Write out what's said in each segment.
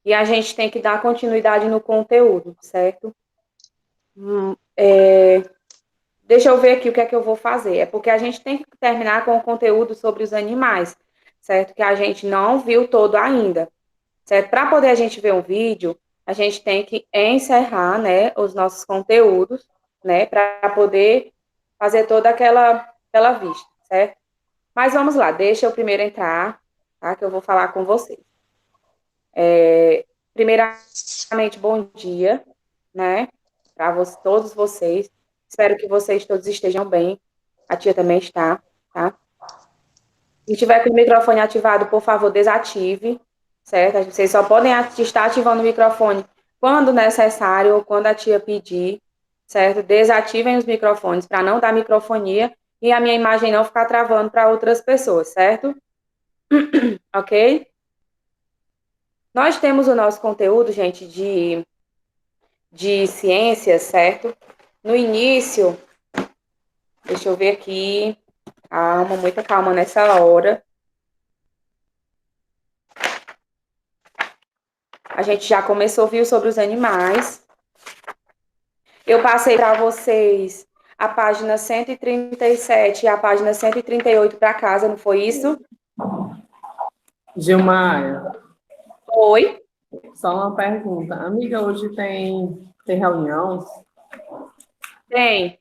e a gente tem que dar continuidade no conteúdo, certo? Deixa eu ver aqui o que é que eu vou fazer. É porque a gente tem que terminar com o conteúdo sobre os animais, certo? Que a gente não viu todo ainda, certo? Para poder a gente ver um vídeo, a gente tem que encerrar, né, os nossos conteúdos, né, para poder fazer toda aquela vista, certo? Mas vamos lá, deixa eu primeiro entrar, tá? Que eu vou falar com vocês. Primeiramente, bom dia, né? Para todos vocês. Espero que vocês todos estejam bem. A tia também está, tá? Se tiver com o microfone ativado, por favor, desative, certo? Vocês só podem estar ativando o microfone quando necessário ou quando a tia pedir, certo? Desativem os microfones para não dar microfonia e a minha imagem não ficar travando para outras pessoas, certo? Ok? Nós temos o nosso conteúdo, gente, de ciências, certo? No início, deixa eu ver aqui. Calma, muita calma nessa hora. A gente já começou, viu, sobre os animais. Eu passei para vocês a página 137 e a página 138 para casa, não foi isso? Gilmar, Foi. só uma pergunta. Amiga, hoje tem reunião? Tem.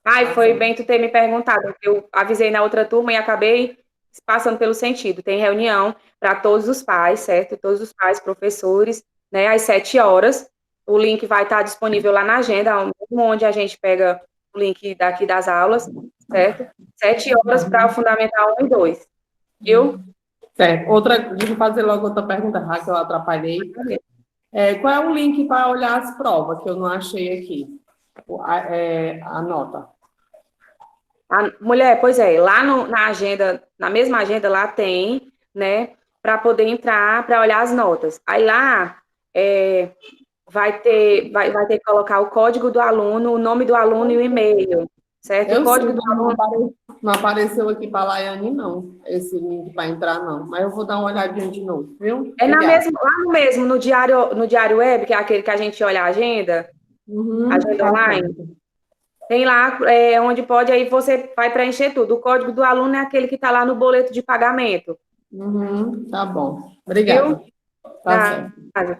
Ai, foi bem tu ter me perguntado. Eu avisei na outra turma e acabei passando pelo sentido. Tem reunião para todos os pais, certo? Todos os pais, professores, né? Às 7 horas. O link vai estar disponível lá na agenda, mesmo onde a gente pega o link daqui das aulas, certo? 7 horas para o Fundamental 1 e 2. Viu? Certo. Deixa eu fazer logo outra pergunta, já que eu atrapalhei. Qual é o link para olhar as provas, que eu não achei aqui? A nota. Mulher, pois é, lá na agenda, na mesma agenda lá tem, né, para poder entrar, para olhar as notas. Aí lá vai ter que colocar o código do aluno, o nome do aluno e o e-mail, certo? O Eu sei, código do mas aluno não apareceu aqui para a Laiane, não, esse link para entrar, não. Mas eu vou dar uma olhadinha de novo, viu? é Obrigada. lá no mesmo, no diário web, que é aquele que a gente olha a agenda Tá online. certo. Tem lá onde pode, aí você vai preencher tudo. O código do aluno é aquele que está lá no boleto de pagamento, Tá bom. viu? Obrigada. Tá certo. Nada.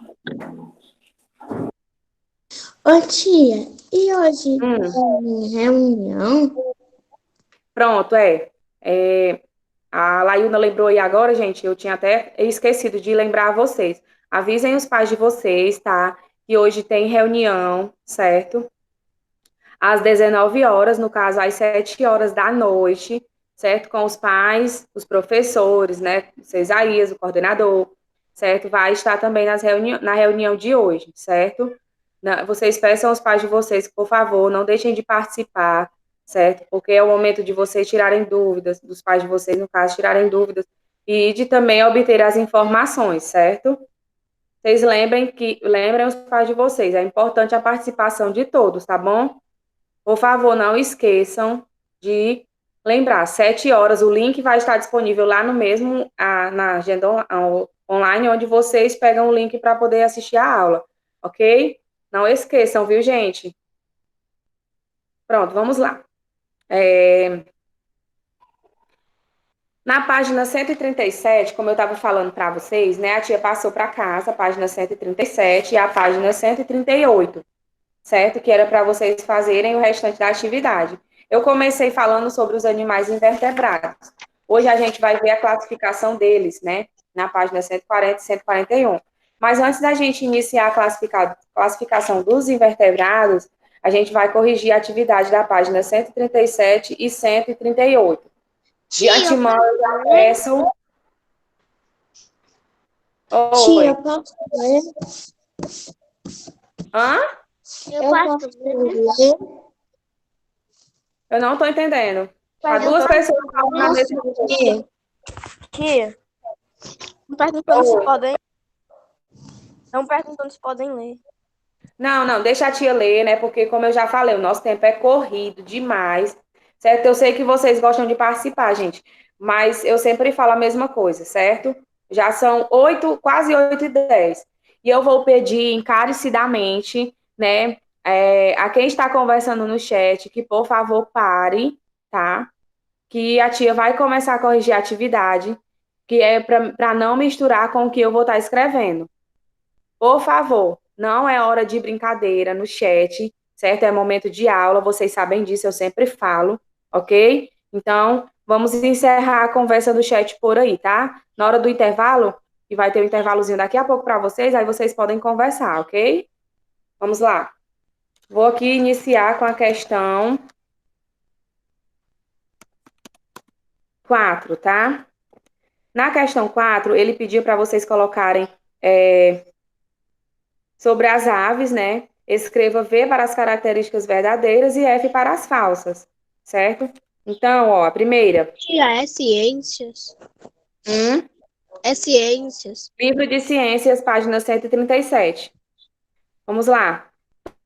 Ô tia, e hoje Hum. tem reunião? Pronto, a Laína lembrou aí agora, gente, eu tinha até esquecido de lembrar a vocês. Avisem os pais de vocês, tá? Que hoje tem reunião, certo? Às 19 horas, no caso, às 7 horas da noite, certo? Com os pais, os professores, né? O Cesaías, o coordenador, certo? Vai estar também na reunião de hoje, certo? Vocês peçam aos pais de vocês que, por favor, não deixem de participar, certo? Porque é o momento de vocês tirarem dúvidas, dos pais de vocês, no caso, tirarem dúvidas, e de também obter as informações, certo? Vocês lembrem os pais de vocês, é importante a participação de todos, tá bom? Por favor, não esqueçam de lembrar, 7 horas, o link vai estar disponível lá no mesmo, na agenda online, onde vocês pegam o link para poder assistir a aula, ok? Não esqueçam, viu, gente? Pronto, vamos lá. Na página 137, como eu estava falando para vocês, né, a tia passou para casa a página 137 e a página 138, certo? Que era para vocês fazerem o restante da atividade. Eu comecei falando sobre os animais invertebrados. Hoje a gente vai ver a classificação deles, né? Na página 140 e 141. Mas antes da gente iniciar a classificação dos invertebrados, a gente vai corrigir a atividade da página 137 e 138. De antemão, eu já peço. Tia, Oi. eu posso ler? Hã? Eu posso ler? Eu não estou entendendo. Há Eu duas pessoas falando na posso mesma coisa. ler? Tia, estão perguntando se Oi. podem. Estão perguntando se podem ler. Não, deixa a tia ler, né? Porque, como eu já falei, o nosso tempo é corrido demais, certo? Eu sei que vocês gostam de participar, gente, mas eu sempre falo a mesma coisa, certo? Já são 8, quase 8h10. E eu vou pedir encarecidamente, né, a quem está conversando no chat, que por favor pare, tá? Que a tia vai começar a corrigir a atividade, que é para não misturar com o que eu vou estar escrevendo. Por favor, não é hora de brincadeira no chat, certo? É momento de aula, vocês sabem disso, eu sempre falo, ok? Então, vamos encerrar a conversa do chat por aí, tá? Na hora do intervalo, que vai ter um intervalozinho daqui a pouco para vocês, aí vocês podem conversar, ok? Vamos lá. Vou aqui iniciar com a questão 4, tá? Na questão 4, ele pediu para vocês colocarem sobre as aves, né? Escreva V para as características verdadeiras e F para as falsas, certo? Então, ó, a primeira. Tia, é ciências. Hum, É ciências. livro de Ciências, página 137. Vamos lá.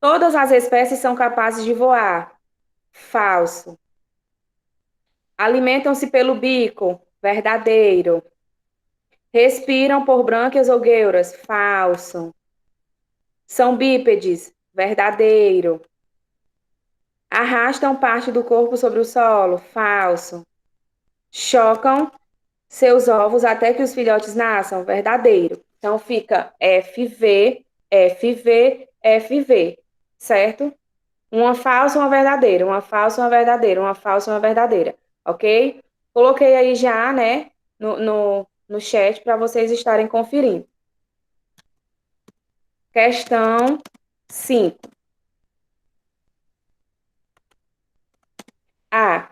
Todas as espécies são capazes de voar. Falso. Alimentam-se pelo bico. Verdadeiro. Respiram por brânquias ou gueuras. Falso. São bípedes. Verdadeiro. Arrastam parte do corpo sobre o solo. Falso. Chocam seus ovos até que os filhotes nasçam. Verdadeiro. Então fica FV, FV, FV. Certo? Uma falsa, uma verdadeira. Uma falsa, uma verdadeira. Uma falsa, uma verdadeira. Ok? Coloquei aí já, né? No chat para vocês estarem conferindo. Questão 5. A.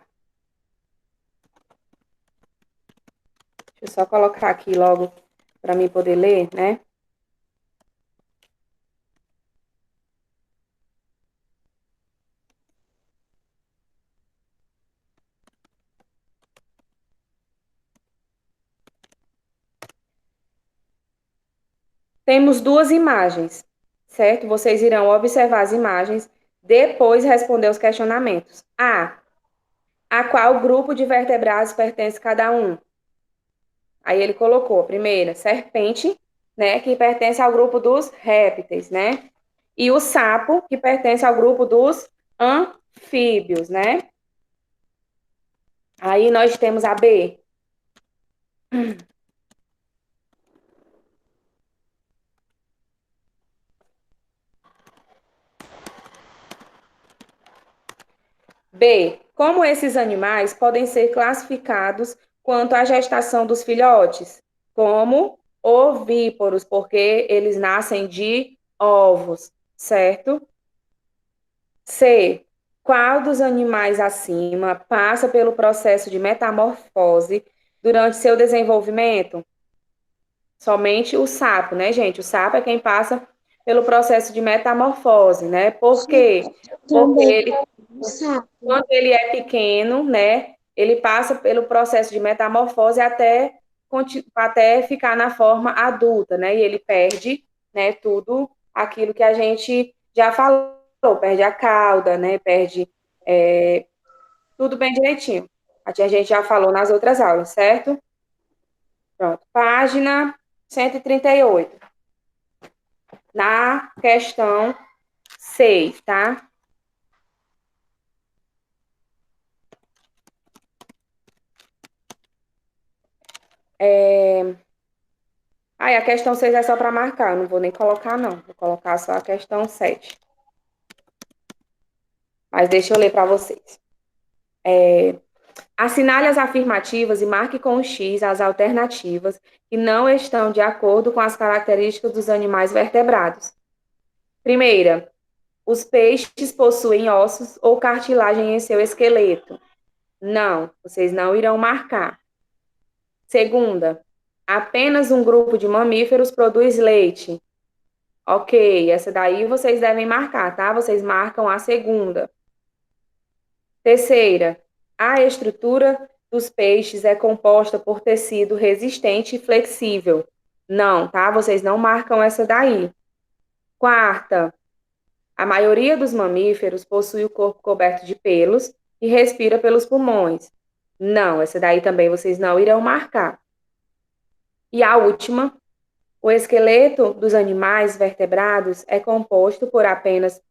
Deixa eu só colocar aqui logo para mim poder ler, né? Temos duas imagens, certo? Vocês irão observar as imagens, depois responder os questionamentos. A qual grupo de vertebrados pertence cada um? Aí ele colocou, a primeira, serpente, né, que pertence ao grupo dos répteis, né? E o sapo, que pertence ao grupo dos anfíbios, né? Aí nós temos a B. B. Como esses animais podem ser classificados quanto à gestação dos filhotes? Como ovíparos, porque eles nascem de ovos, certo? C. Qual dos animais acima passa pelo processo de metamorfose durante seu desenvolvimento? Somente o sapo, né, gente? O sapo é quem passa pelo processo de metamorfose, né? Por quê? Porque ele, quando ele é pequeno, né, ele passa pelo processo de metamorfose até ficar na forma adulta, né? E ele perde, né, tudo aquilo que a gente já falou, perde a cauda, né? Perde tudo bem direitinho. A gente já falou nas outras aulas, certo? Pronto. Página 138. Na questão 6, tá? A questão 6 é só para marcar, eu não vou nem colocar, não. Vou colocar só a questão 7. Mas deixa eu ler para vocês. Assinale as afirmativas e marque com o X as alternativas que não estão de acordo com as características dos animais vertebrados. Primeira, os peixes possuem ossos ou cartilagem em seu esqueleto. Não, vocês não irão marcar. Segunda, apenas um grupo de mamíferos produz leite. Ok, essa daí vocês devem marcar, tá? Vocês marcam a segunda. Terceira, a estrutura dos peixes é composta por tecido resistente e flexível. Não, tá? Vocês não marcam essa daí. Quarta, a maioria dos mamíferos possui o corpo coberto de pelos e respira pelos pulmões. Não, essa daí também vocês não irão marcar. E a última, O esqueleto dos animais vertebrados é composto por apenas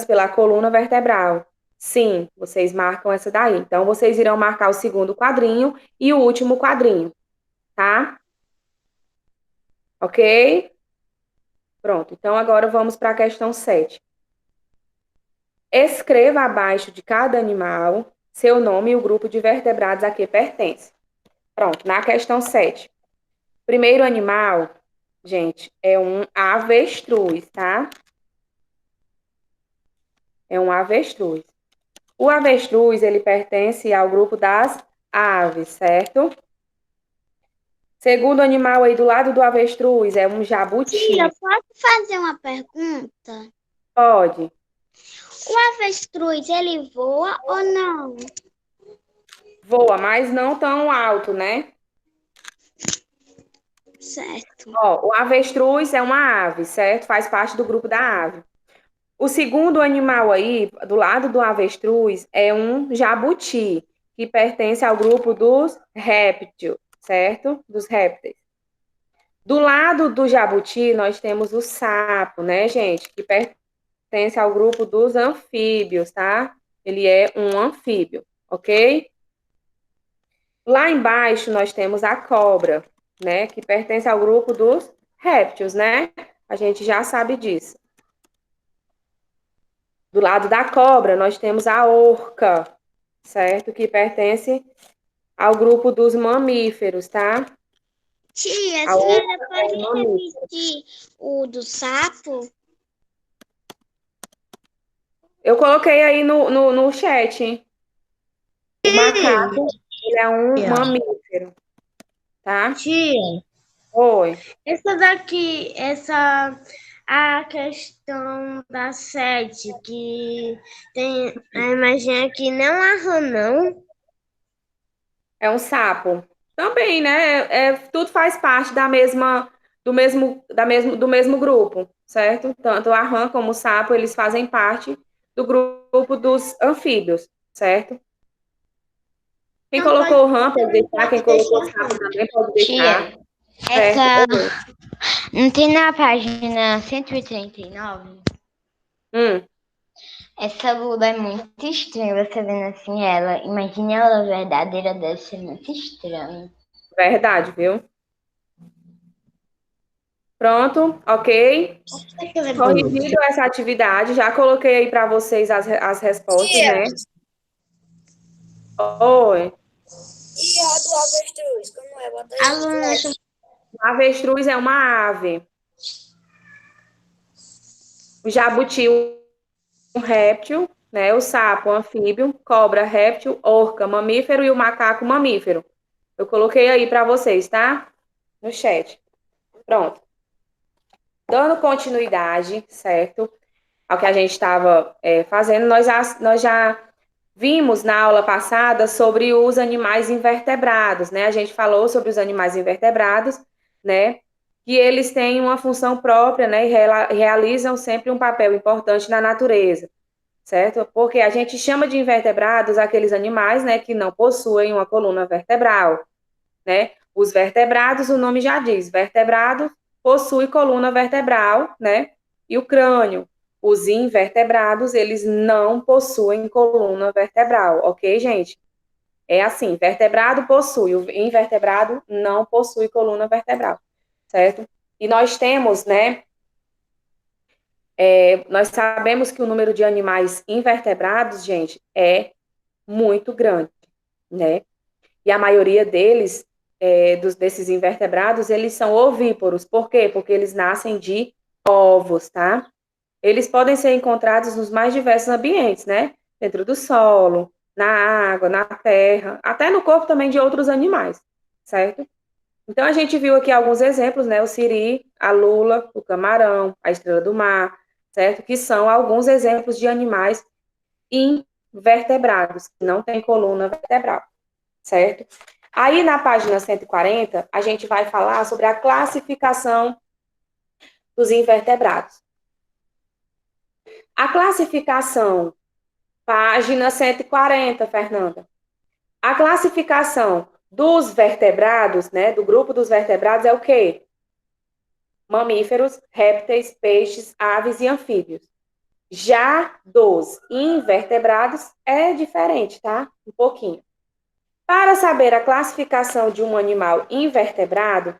pela coluna vertebral. Sim, vocês marcam essa daí. Então, vocês irão marcar o segundo quadrinho e o último quadrinho, tá? Ok? Pronto. Então, agora vamos para a questão 7. Escreva abaixo de cada animal seu nome e o grupo de vertebrados a que pertence. Pronto, na questão 7. Primeiro animal, gente, é um avestruz, tá? É um avestruz. O avestruz, ele pertence ao grupo das aves, certo? Segundo animal aí do lado do avestruz é um jabuti. Tia, posso fazer uma pergunta? Pode. O avestruz, ele voa ou não? Voa, mas não tão alto, né? Certo. Ó, o avestruz é uma ave, certo? Faz parte do grupo da ave. O segundo animal aí, do lado do avestruz, é um jabuti, que pertence ao grupo dos répteis, certo? Dos répteis. Do lado do jabuti, nós temos o sapo, né, gente? Que pertence ao grupo dos anfíbios, tá? Ele é um anfíbio, ok? Lá embaixo, nós temos a cobra, né? Que pertence ao grupo dos répteis, né? A gente já sabe disso. Do lado da cobra, nós temos a orca, certo? Que pertence ao grupo dos mamíferos, tá? Tia, a A orca senhora é pode um mamífero. repetir o do sapo? Eu coloquei aí no chat, hein? O macaco, ele é um mamífero, tá? Tia, Oi. a questão da 7, que tem a imagem aqui, não há rã, não? É um sapo. Também, né? Tudo faz parte do mesmo grupo, certo? Tanto a rã como o sapo, eles fazem parte do grupo dos anfíbios, certo? Quem Não colocou pode, o rã pode deixar, quem pode colocou o deixar sapo rã. também pode Tia, deixar, certo? não tem na página 139? Essa lula é muito estranha, você vendo assim ela. Imagine ela verdadeira, deve ser muito estranho. Verdade, viu? Pronto, ok? Corrigido essa atividade, já coloquei aí para vocês as respostas, né? Oi. E a do avestruz, como é? Bota aí. Aluna, A avestruz é uma ave. O jabuti, um réptil, né? O sapo, um anfíbio, cobra, réptil, orca, mamífero e o macaco, mamífero. Eu coloquei aí para vocês, tá? No chat. Pronto. Dando continuidade, certo? Ao que a gente estava fazendo, nós já vimos na aula passada sobre os animais invertebrados, né? A gente falou sobre os animais invertebrados, né? Que eles têm uma função própria, né? E realizam sempre um papel importante na natureza, certo? Porque a gente chama de invertebrados aqueles animais, né? Que não possuem uma coluna vertebral, né? Os vertebrados, o nome já diz, vertebrado possui coluna vertebral, né? E o crânio. Os invertebrados, eles não possuem coluna vertebral, ok, gente? É assim, vertebrado possui, o invertebrado não possui coluna vertebral, certo? E nós temos, né, nós sabemos que o número de animais invertebrados, gente, é muito grande, né? E a maioria deles, desses invertebrados, eles são ovíparos. Por quê? Porque eles nascem de ovos, tá? Eles podem ser encontrados nos mais diversos ambientes, né? Dentro do solo, na água, na terra, até no corpo também de outros animais, certo? Então, a gente viu aqui alguns exemplos, né? O siri, a lula, o camarão, a estrela do mar, certo? Que são alguns exemplos de animais invertebrados, que não têm coluna vertebral, certo? Aí, na página 140, a gente vai falar sobre a classificação dos invertebrados. A classificação, página 140, Fernanda. A classificação dos vertebrados, né, do grupo dos vertebrados é o quê? mamíferos, répteis, peixes, aves e anfíbios. Já dos invertebrados é diferente, tá? Um pouquinho. Para saber a classificação de um animal invertebrado,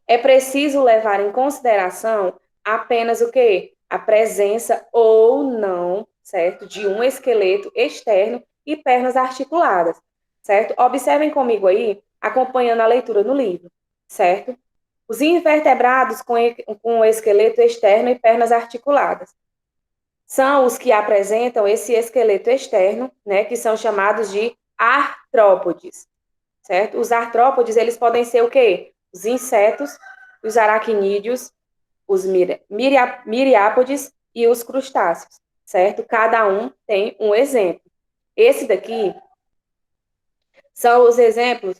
é preciso levar em consideração apenas o quê? A presença ou não, certo? De um esqueleto externo e pernas articuladas, certo? Observem comigo aí, acompanhando a leitura no livro, certo? Os invertebrados com esqueleto externo e pernas articuladas são os que apresentam esse esqueleto externo, né, que são chamados de artrópodes, certo? Os artrópodes, eles podem ser o quê? Os insetos, os aracnídeos, os miriápodes e os crustáceos, certo? Cada um tem um exemplo. Esse daqui são os exemplos.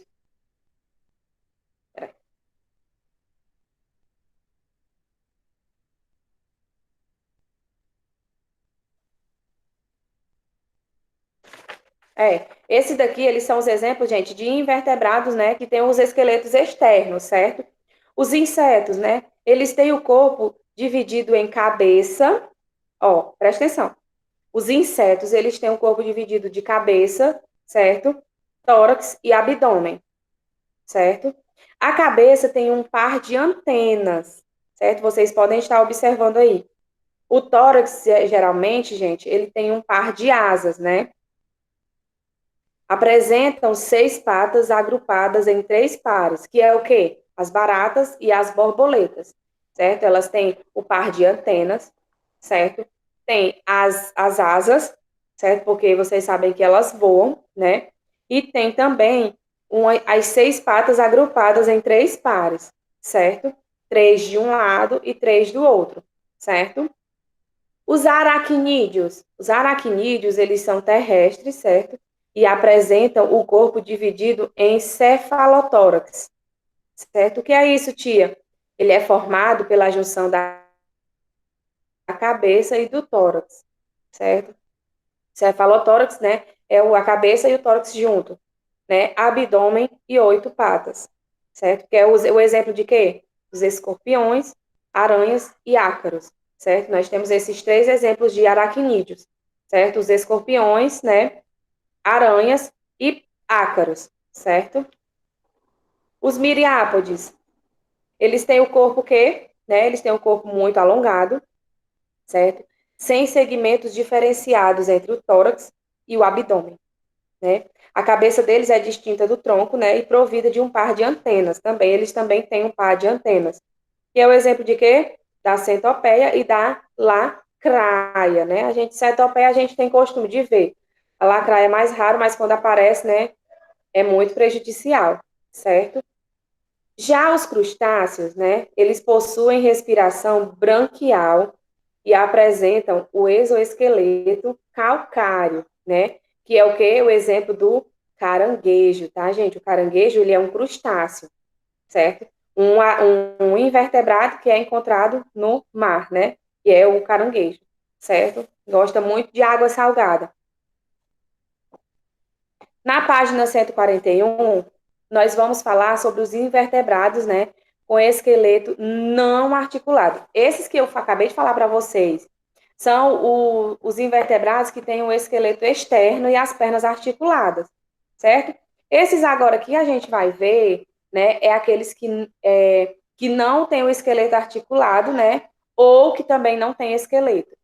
Esse daqui, eles são os exemplos, gente, de invertebrados, né, que tem os esqueletos externos, certo? Os insetos, né, eles têm o corpo dividido em cabeça, ó, presta atenção. Os insetos, eles têm o corpo dividido de cabeça, certo? Tórax e abdômen, certo? A cabeça tem um par de antenas, certo? Vocês podem estar observando aí. O tórax, geralmente, gente, ele tem um par de asas, né? Apresentam 6 patas agrupadas em 3 pares, que é o quê? As baratas e as borboletas, certo? Elas têm o par de antenas, certo? Tem as asas, certo? Porque vocês sabem que elas voam, né? E tem também as 6 patas agrupadas em 3 pares, certo? 3 de um lado e 3 do outro, certo? Os aracnídeos, eles são terrestres, certo? E apresentam o corpo dividido em cefalotórax, certo? O que é isso, tia? Ele é formado pela junção da cabeça e do tórax, certo? Cefalotórax, né, é a cabeça e o tórax junto, né? Abdômen e 8 patas, certo? Que é o exemplo de quê? Os escorpiões, aranhas e ácaros, certo? Nós temos esses 3 exemplos de aracnídeos, certo? Os escorpiões, né, aranhas e ácaros, certo? Os miriápodes, eles têm o corpo que, né, eles têm um corpo muito alongado, certo? Sem segmentos diferenciados entre o tórax e o abdômen, né? A cabeça deles é distinta do tronco, né, e provida de um par de antenas. Também eles também têm um par de antenas. Que é o exemplo de quê? Da centopeia e da lacraia, né? Centopeia a gente tem costume de ver. A lacraia é mais raro, mas quando aparece, né, é muito prejudicial, certo? Já os crustáceos, né, eles possuem respiração branquial e apresentam o exoesqueleto calcário, né, que é o quê? O exemplo do caranguejo, tá, gente? O caranguejo, ele é um crustáceo, certo? Um invertebrado que é encontrado no mar, né, que é o caranguejo, certo? Gosta muito de água salgada. Na página 141, nós vamos falar sobre os invertebrados, né, com esqueleto não articulado. Esses que eu acabei de falar para vocês são os invertebrados que têm um esqueleto externo e as pernas articuladas, certo? Esses agora que a gente vai ver, né, é aqueles que não têm o esqueleto articulado, né, ou que também não têm esqueleto.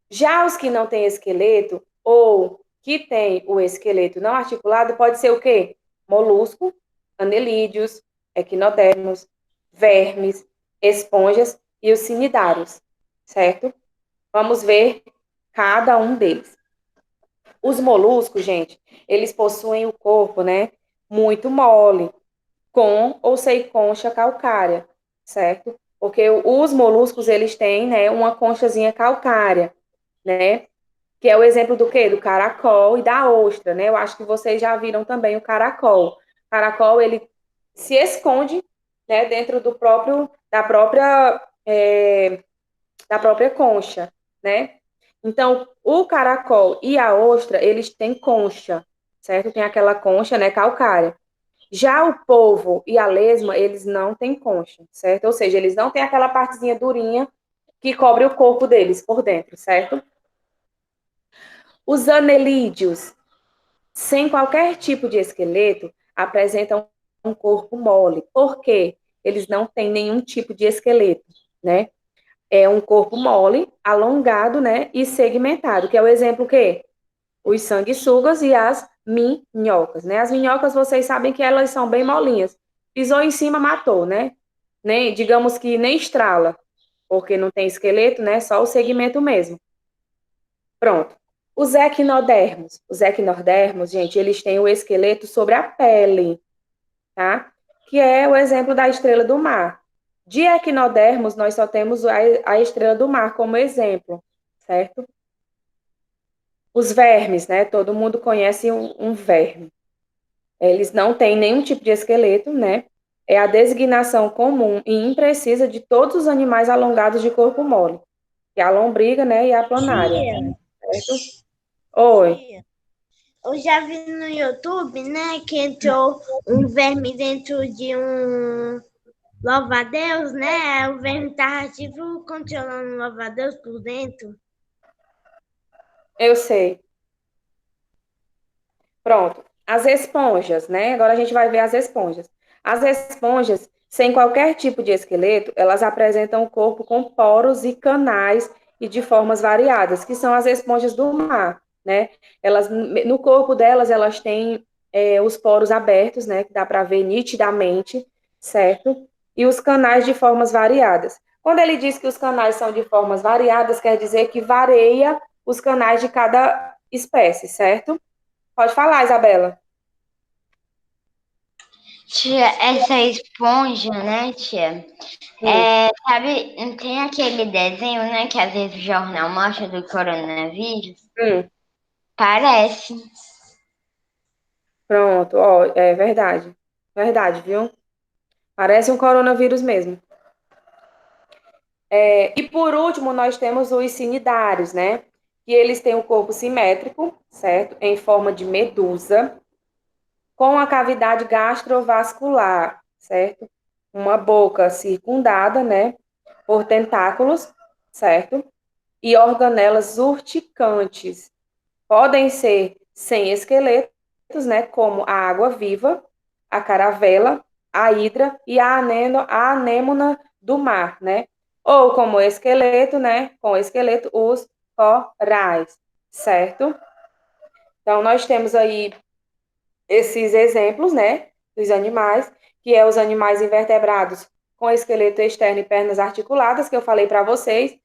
Já os que não têm esqueleto, ou que tem o esqueleto não articulado, pode ser o quê? Molusco, anelídeos, equinodermos, vermes, esponjas e os cnidários, certo? Vamos ver cada um deles. Os moluscos, gente, eles possuem o corpo, né, muito mole, com ou sem concha calcária, certo? Porque os moluscos, eles têm, né, uma conchazinha calcária, né? Que é o exemplo do quê? Do caracol e da ostra, né? Eu acho que vocês já viram também o caracol. O caracol, ele se esconde, né, dentro da própria concha, né? Então, o caracol e a ostra, eles têm concha, certo? Tem aquela concha, né, calcária. Já o polvo e a lesma, eles não têm concha, certo? Ou seja, eles não têm aquela partezinha durinha que cobre o corpo deles por dentro, certo? Os anelídeos, sem qualquer tipo de esqueleto, apresentam um corpo mole. Por quê? Eles não têm nenhum tipo de esqueleto, né? É um corpo mole, alongado, né? E segmentado, que é o exemplo que os sanguessugas e as minhocas, né? As minhocas, vocês sabem que elas são bem molinhas. Pisou em cima, matou, né? Nem, digamos que nem estrala, porque não tem esqueleto, né? Só o segmento mesmo. Pronto. Os equinodermos, gente, eles têm o esqueleto sobre a pele, tá? Que é o exemplo da estrela do mar. De equinodermos, nós só temos a estrela do mar como exemplo, certo? Os vermes, né? Todo mundo conhece um verme. Eles não têm nenhum tipo de esqueleto, né? É a designação comum e imprecisa de todos os animais alongados de corpo mole, que é a lombriga, né? E a planária, Tia, certo? Oi. tia, eu já vi no YouTube, né, que entrou um verme dentro de um louva-a-Deus, né? O verme estava tipo controlando o louva-a-Deus por dentro. Eu sei. Pronto. As esponjas, né? Agora a gente vai ver as esponjas. As esponjas, sem qualquer tipo de esqueleto, elas apresentam o corpo com poros e canais e de formas variadas, que são as esponjas do mar, né? Elas, no corpo delas, elas têm os poros abertos, né? Que dá para ver nitidamente, certo? E os canais de formas variadas. Quando ele diz que os canais são de formas variadas, quer dizer que varia os canais de cada espécie, certo? Pode falar, Isabela. Tia, essa esponja, né, tia? Sabe, não tem aquele desenho, né, que às vezes o jornal mostra do coronavírus? Hum, Parece. pronto, ó, é verdade. Verdade, viu? Parece um coronavírus mesmo. E por último, nós temos os cinidários, né? Que eles têm o corpo simétrico, certo? Em forma de medusa, com a cavidade gastrovascular, certo? Uma boca circundada, né? Por tentáculos, certo? E organelas urticantes. Podem ser sem esqueletos, né, como a água-viva, a caravela, a hidra e a anêmona do mar, né? Ou como esqueleto, né, com esqueleto, os corais, certo? Então, nós temos aí esses exemplos, né, dos animais, que é os animais invertebrados com esqueleto externo e pernas articuladas, que eu falei para vocês,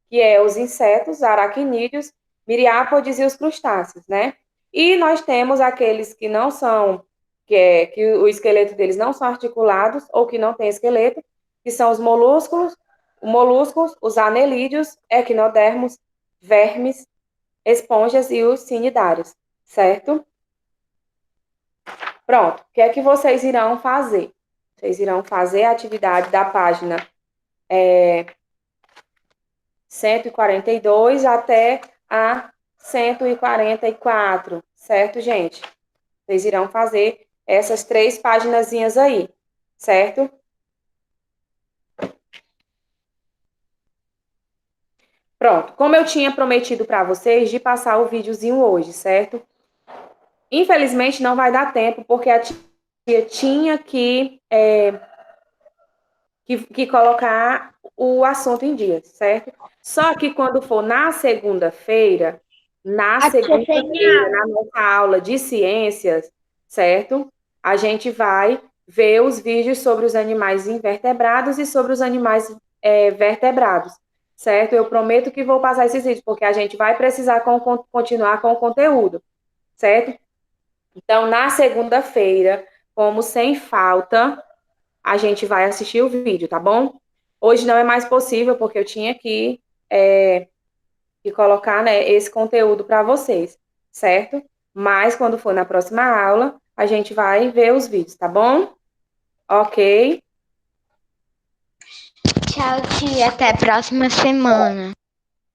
que é os insetos, aracnídeos, miriápodes e os crustáceos, né? E nós temos aqueles que não são, que o esqueleto deles não são articulados ou que não tem esqueleto, que são os moluscos, os anelídeos, equinodermos, vermes, esponjas e os cinidários, certo? Pronto, o que é que vocês irão fazer? Vocês irão fazer a atividade da página 142 até a 144, certo, gente? Vocês irão fazer essas 3 paginazinhas aí, certo? Pronto, como eu tinha prometido para vocês de passar o videozinho hoje, certo? Infelizmente não vai dar tempo, porque a tia tinha que colocar o assunto em dia, certo? Só que quando for na segunda-feira, na nossa aula de ciências, certo? A gente vai ver os vídeos sobre os animais invertebrados e sobre os animais vertebrados, certo? Eu prometo que vou passar esses vídeos, porque a gente vai precisar continuar com o conteúdo, certo? Então, na segunda-feira, como sem falta, a gente vai assistir o vídeo, tá bom? Hoje não é mais possível, porque eu tinha que colocar, né, esse conteúdo para vocês, certo? Mas quando for na próxima aula, a gente vai ver os vídeos, tá bom? Ok? Tchau, tia. Até a próxima semana.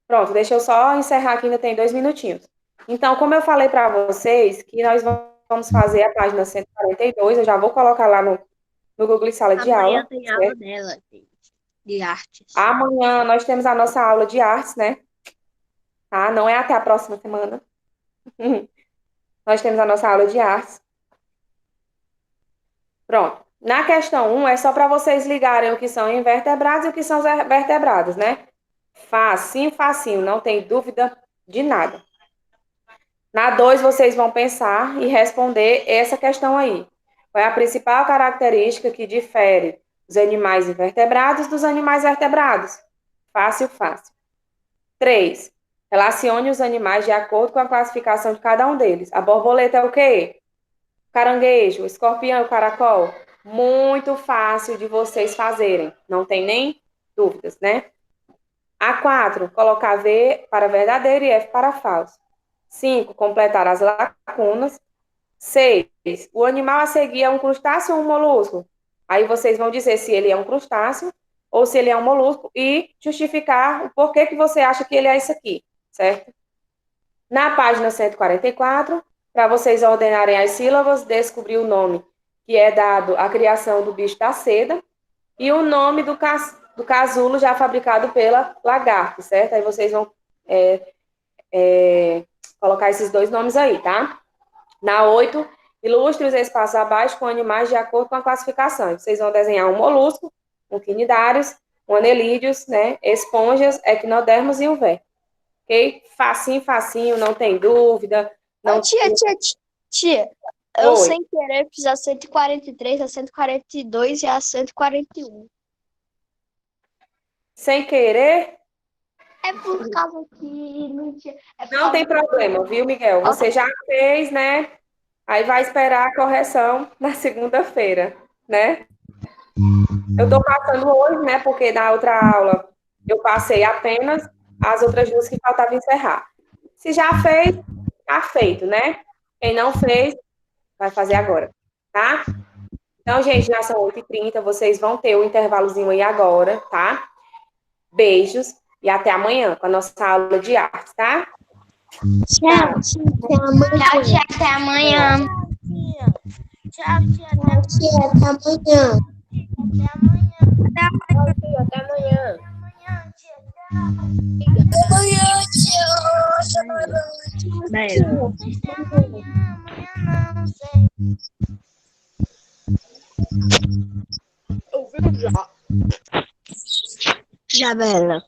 Pronto, deixa eu só encerrar aqui, ainda tem 2 minutinhos. Então, como eu falei para vocês, que nós vamos fazer a página 142. Eu já vou colocar lá no Google Sala de Amanhã Aula. tem aula dela, gente, de artes. Amanhã nós temos a nossa aula de artes, né? Tá? Não é até a próxima semana. Nós temos a nossa aula de artes. Pronto. Na questão 1, é só para vocês ligarem o que são invertebrados e o que são os vertebrados, né? Facinho, facinho, não tem dúvida de nada. Na 2, vocês vão pensar e responder essa questão aí. Qual é a principal característica que difere os animais invertebrados dos animais vertebrados? Fácil, fácil. 3. Relacione os animais de acordo com a classificação de cada um deles. A borboleta é o quê? Caranguejo, o escorpião, o caracol. Muito fácil de vocês fazerem. Não tem nem dúvidas, né? A4, colocar V para verdadeiro e F para falso. 5, completar as lacunas. 6, o animal a seguir é um crustáceo ou um molusco? Aí vocês vão dizer se ele é um crustáceo ou se ele é um molusco e justificar o porquê que você acha que ele é isso aqui, certo? Na página 144, para vocês ordenarem as sílabas, descobrir o nome que é dado à criação do bicho da seda e o nome do casulo já fabricado pela lagarta, certo? Aí vocês vão colocar esses dois nomes aí, tá? Na 8, ilustre os espaços abaixo com animais de acordo com a classificação. Vocês vão desenhar um molusco, um quinidários, um anelídeos, né? Esponjas, equinodermos e um verme. Ok? Facinho, facinho, não tem dúvida. Não... Tia, eu Oi. sem querer fiz a 143, a 142 e a 141. Sem querer, É por causa que não tinha. não tem problema, viu, Miguel? Você já fez, né? Aí vai esperar a correção na segunda-feira, né? Eu tô passando hoje, né? Porque na outra aula eu passei apenas as outras duas que faltava encerrar. Se já fez, tá feito, né? Quem não fez, vai fazer agora, tá? Então, gente, já são 8h30, vocês vão ter um intervalozinho aí agora, tá? Beijos e até amanhã com a nossa aula de arte, tá? Tchau, Tchau, tia, até amanhã. Tchau, tia, até amanhã. Até amanhã. Isabela.